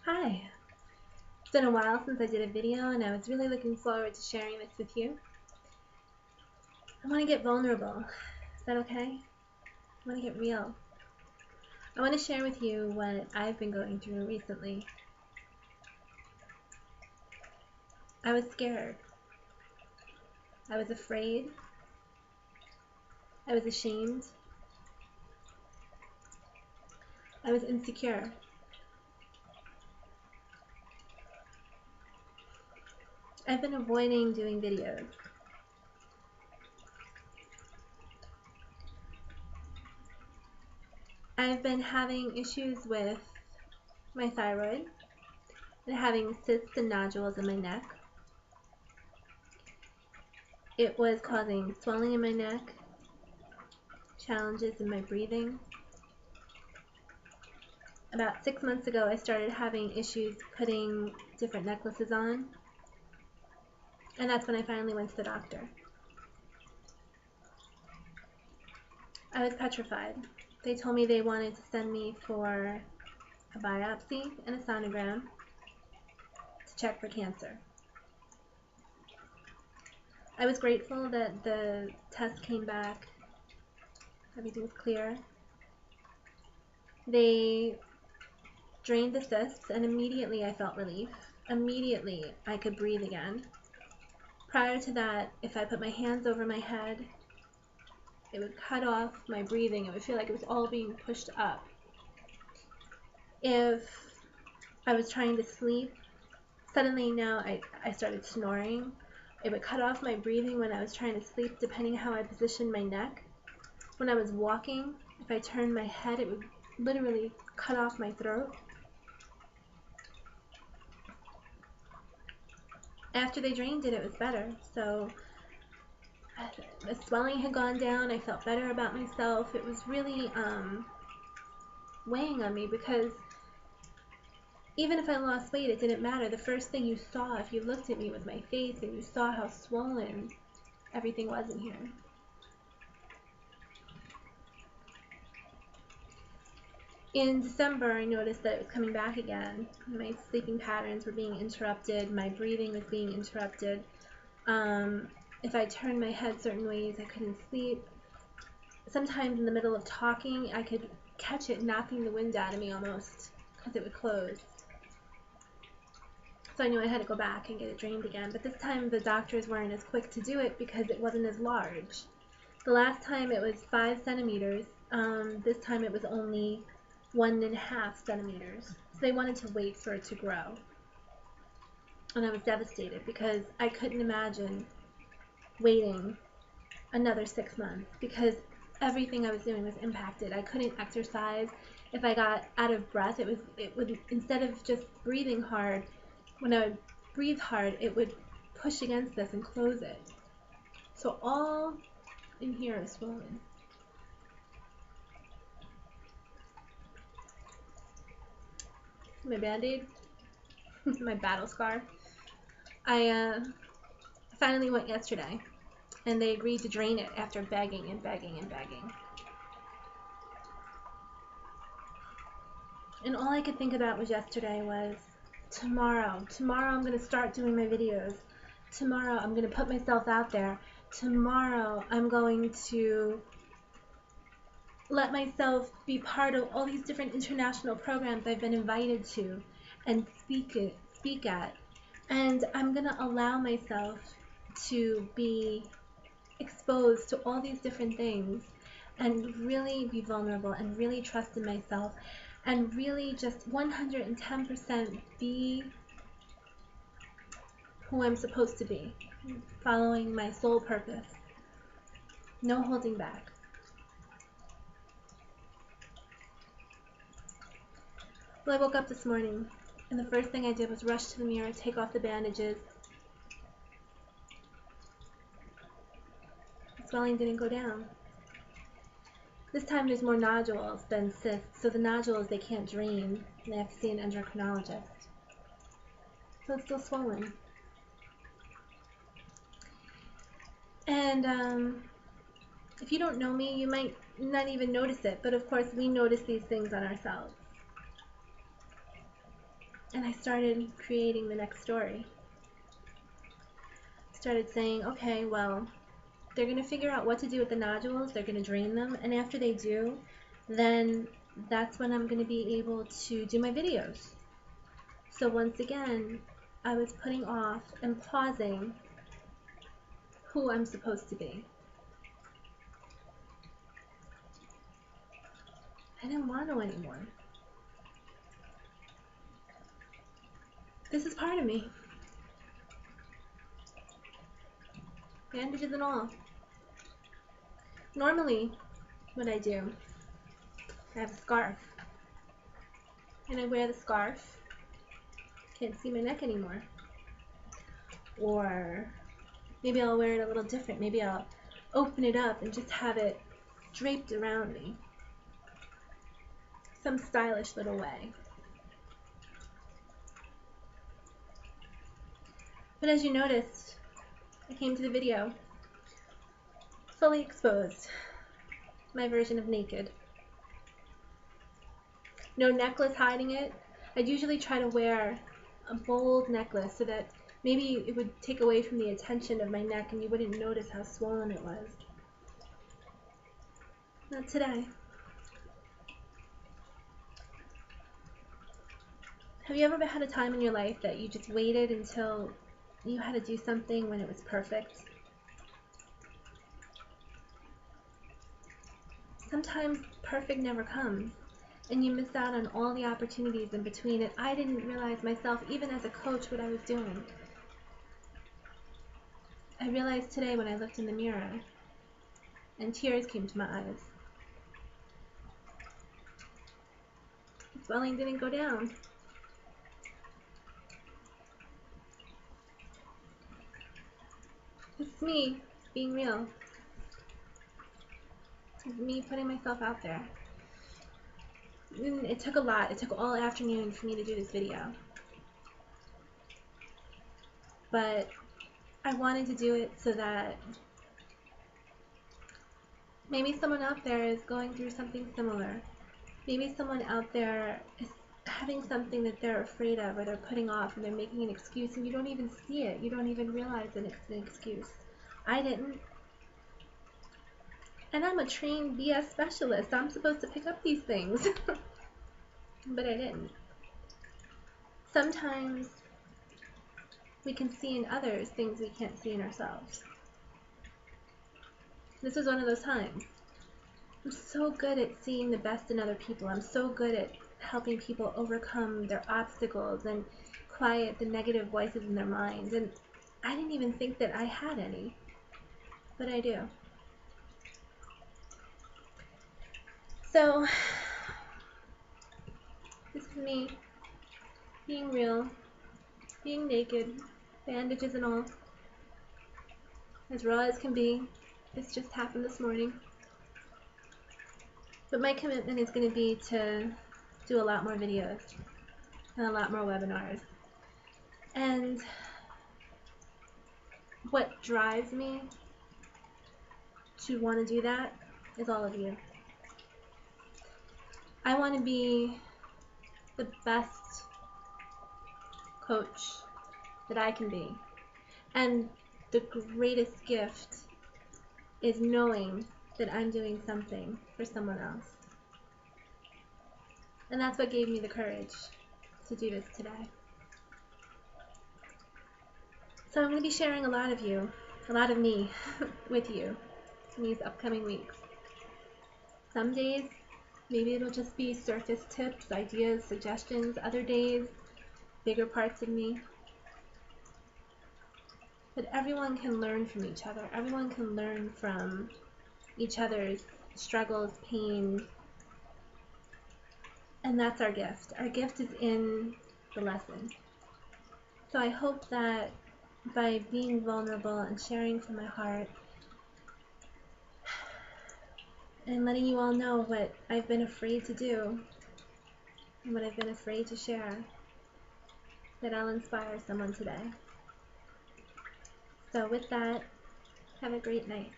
Hi! It's been a while since I did a video and I was really looking forward to sharing this with you. I want to get vulnerable. Is that okay? I want to get real. I want to share with you what I've been going through recently. I was scared. I was afraid. I was ashamed. I was insecure. I've been avoiding doing videos. I've been having issues with my thyroid and having cysts and nodules in my neck. It was causing swelling in my neck, challenges in my breathing. About 6 months ago, I started having issues putting different necklaces on, and that's when I finally went to the doctor. I was petrified. They told me they wanted to send me for a biopsy and a sonogram to check for cancer. I was grateful that the test came back, everything's clear. They drained the cysts, and immediately I felt relief. Immediately I could breathe again. Prior to that, if I put my hands over my head, it would cut off my breathing. It would feel like it was all being pushed up. If I was trying to sleep, suddenly now I started snoring. It would cut off my breathing when I was trying to sleep, depending how I positioned my neck. When I was walking, if I turned my head, it would literally cut off my throat. After they drained it, it was better. So the swelling had gone down. I felt better about myself. It was really weighing on me, because even if I lost weight, it didn't matter. The first thing you saw, if you looked at me, was my face, and you saw how swollen everything was in here. In December, I noticed that it was coming back again. My sleeping patterns were being interrupted. My breathing was being interrupted. If I turned my head certain ways, I couldn't sleep. Sometimes in the middle of talking, I could catch it knocking the wind out of me almost, because it would close. So I knew I had to go back and get it drained again. But this time the doctors weren't as quick to do it because it wasn't as large. The last time it was 5 centimeters. This time it was only 1.5 centimeters. So they wanted to wait for it to grow. And I was devastated because I couldn't imagine waiting another 6 months, because everything I was doing was impacted. I couldn't exercise. If I got out of breath, it would, instead of just breathing hard, when I would breathe hard, it would push against this and close it. So all in here is swollen. My band-aid, my battle scar. I finally went yesterday, and they agreed to drain it after begging and begging and begging. And all I could think about was yesterday was, tomorrow I'm going to start doing my videos. Tomorrow I'm going to put myself out there. Tomorrow I'm going to let myself be part of all these different international programs I've been invited to and speak at. And I'm going to allow myself to be exposed to all these different things and really be vulnerable and really trust in myself and really just 110% be who I'm supposed to be, following my soul purpose. No holding back. Well, I woke up this morning, and the first thing I did was rush to the mirror, take off the bandages. The swelling didn't go down. This time there's more nodules than cysts, so the nodules they can't drain, and they have to see an endocrinologist. So it's still swollen. And if you don't know me, you might not even notice it, but of course we notice these things on ourselves. And I started creating the next story. Started saying, okay, well, they're going to figure out what to do with the nodules, they're going to drain them, and after they do, then that's when I'm going to be able to do my videos. So once again, I was putting off and pausing who I'm supposed to be. I didn't want to anymore. This is part of me. Bandages and all. Normally, what I do, I have a scarf. And I wear the scarf. Can't see my neck anymore. Or maybe I'll wear it a little different. Maybe I'll open it up and just have it draped around me. Some stylish little way. But as you noticed, I came to the video fully exposed. My version of naked. No necklace hiding it. I'd usually try to wear a bold necklace so that maybe it would take away from the attention of my neck and you wouldn't notice how swollen it was. Not today. Have you ever had a time in your life that you just waited until you had to do something when it was perfect? Sometimes perfect never comes, and you miss out on all the opportunities in between, and I didn't realize myself, even as a coach, what I was doing. I realized today when I looked in the mirror, and tears came to my eyes. The swelling didn't go down. This is me being real. This is me putting myself out there. It took a lot. It took all afternoon for me to do this video. But I wanted to do it so that maybe someone out there is going through something similar. Maybe someone out there is having something that they're afraid of or they're putting off and they're making an excuse and you don't even see it. You don't even realize that it's an excuse. I didn't. And I'm a trained BS specialist. I'm supposed to pick up these things. But I didn't. Sometimes we can see in others things we can't see in ourselves. This was one of those times. I'm so good at seeing the best in other people. I'm so good at helping people overcome their obstacles and quiet the negative voices in their minds. And I didn't even think that I had any. But I do. So, this is me being real, being naked, bandages and all. As raw as can be. This just happened this morning. But my commitment is going to be to do a lot more videos and a lot more webinars. And what drives me to want to do that is all of you. I want to be the best coach that I can be. And the greatest gift is knowing that I'm doing something for someone else. And that's what gave me the courage to do this today. So I'm going to be sharing a lot of you, a lot of me, with you in these upcoming weeks. Some days, maybe it'll just be surface tips, ideas, suggestions. Other days, bigger parts of me. But everyone can learn from each other. Everyone can learn from each other's struggles, pain, and that's our gift. Our gift is in the lesson. So I hope that by being vulnerable and sharing from my heart and letting you all know what I've been afraid to do and what I've been afraid to share, that I'll inspire someone today. So with that, have a great night.